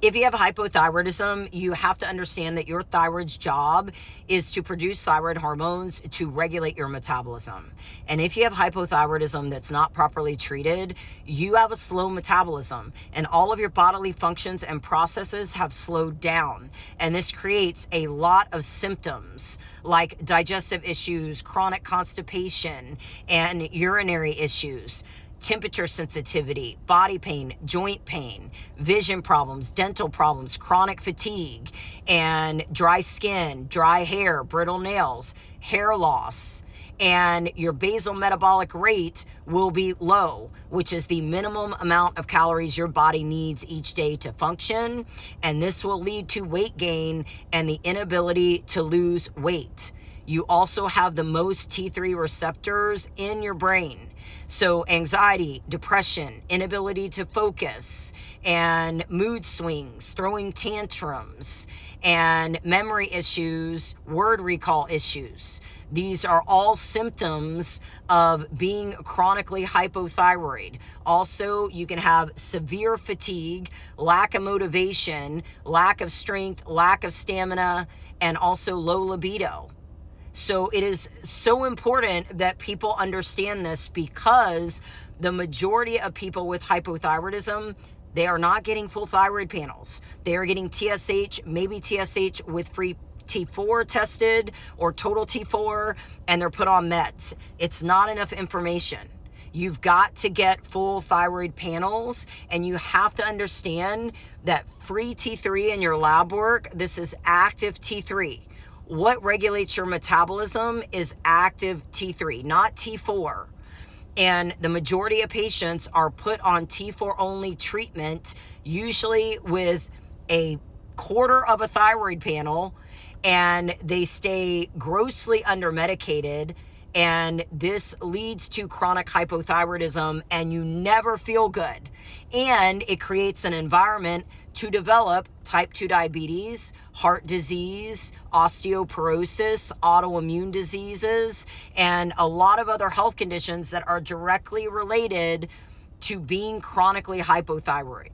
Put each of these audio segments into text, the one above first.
If you have hypothyroidism, you have to understand that your thyroid's job is to produce thyroid hormones to regulate your metabolism. And if you have hypothyroidism that's not properly treated, you have a slow metabolism and all of your bodily functions and processes have slowed down. And this creates a lot of symptoms like digestive issues, chronic constipation, and urinary issues, temperature sensitivity, body pain, joint pain, vision problems, dental problems, chronic fatigue, and dry skin, dry hair, brittle nails, hair loss. And your basal metabolic rate will be low, which is the minimum amount of calories your body needs each day to function. And this will lead to weight gain and the inability to lose weight. You also have the most T3 receptors in your brain. So anxiety, depression, inability to focus, and mood swings, throwing tantrums, and memory issues, word recall issues. These are all symptoms of being chronically hypothyroid. Also, you can have severe fatigue, lack of motivation, lack of strength, lack of stamina, and also low libido. So it is so important that people understand this, because the majority of people with hypothyroidism, they are not getting full thyroid panels. They are getting TSH, maybe TSH with free T4 tested or total T4, and they're put on meds. It's not enough information. You've got to get full thyroid panels, and you have to understand that free T3 in your lab work, this is active T3. What regulates your metabolism is active T3, not T4. And the majority of patients are put on T4 only treatment, usually with a quarter of a thyroid panel, and they stay grossly under-medicated, and this leads to chronic hypothyroidism, and you never feel good. And it creates an environment to develop type 2 diabetes, heart disease, osteoporosis, autoimmune diseases, and a lot of other health conditions that are directly related to being chronically hypothyroid.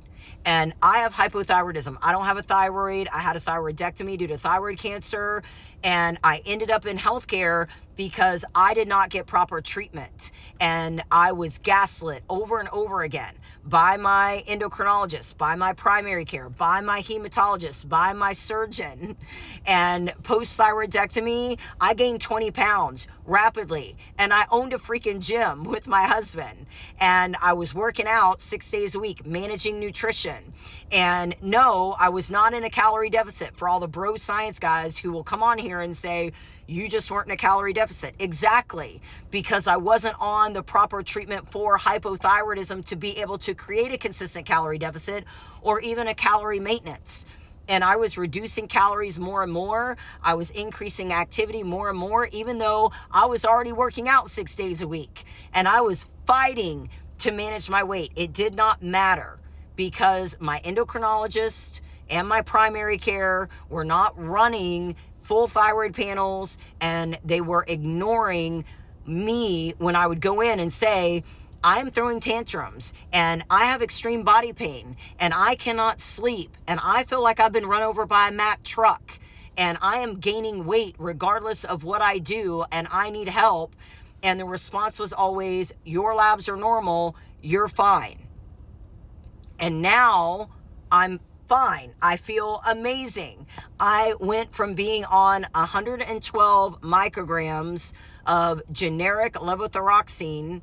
And I have hypothyroidism. I don't have a thyroid. I had a thyroidectomy due to thyroid cancer, and I ended up in healthcare because I did not get proper treatment. And I was gaslit over and over again by my endocrinologist, by my primary care, by my hematologist, by my surgeon. And post-thyroidectomy, I gained 20 pounds rapidly. And I owned a freaking gym with my husband. And I was working out 6 days a week, managing nutrition. And no, I was not in a calorie deficit, for all the bro science guys who will come on here and say, you just weren't in a calorie deficit. Exactly, because I wasn't on the proper treatment for hypothyroidism to be able to create a consistent calorie deficit or even a calorie maintenance. And I was reducing calories more and more. I was increasing activity more and more, even though I was already working out 6 days a week. And I was fighting to manage my weight. It did not matter, because my endocrinologist and my primary care were not running full thyroid panels, and they were ignoring me when I would go in and say, I'm throwing tantrums, and I have extreme body pain, and I cannot sleep, and I feel like I've been run over by a Mack truck, and I am gaining weight regardless of what I do, and I need help. And the response was always, your labs are normal, you're fine. And now I'm fine. I feel amazing. I went from being on 112 micrograms of generic levothyroxine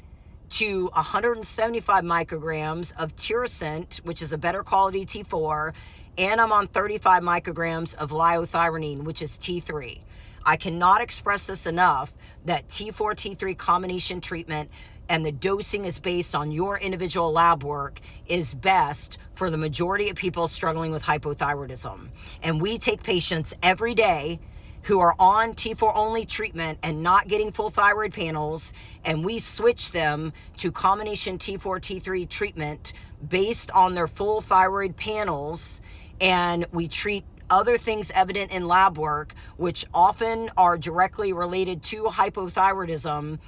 to 175 micrograms of Tirosint, which is a better quality T4, and I'm on 35 micrograms of liothyronine, which is T3. I cannot express this enough, that T4, T3 combination treatment, and the dosing is based on your individual lab work, is best for the majority of people struggling with hypothyroidism. And we take patients every day who are on T4 only treatment and not getting full thyroid panels, and we switch them to combination T4, T3 treatment based on their full thyroid panels, and we treat other things evident in lab work, which often are directly related to hypothyroidism,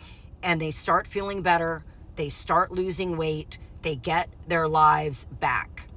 and they start feeling better, they start losing weight, they get their lives back.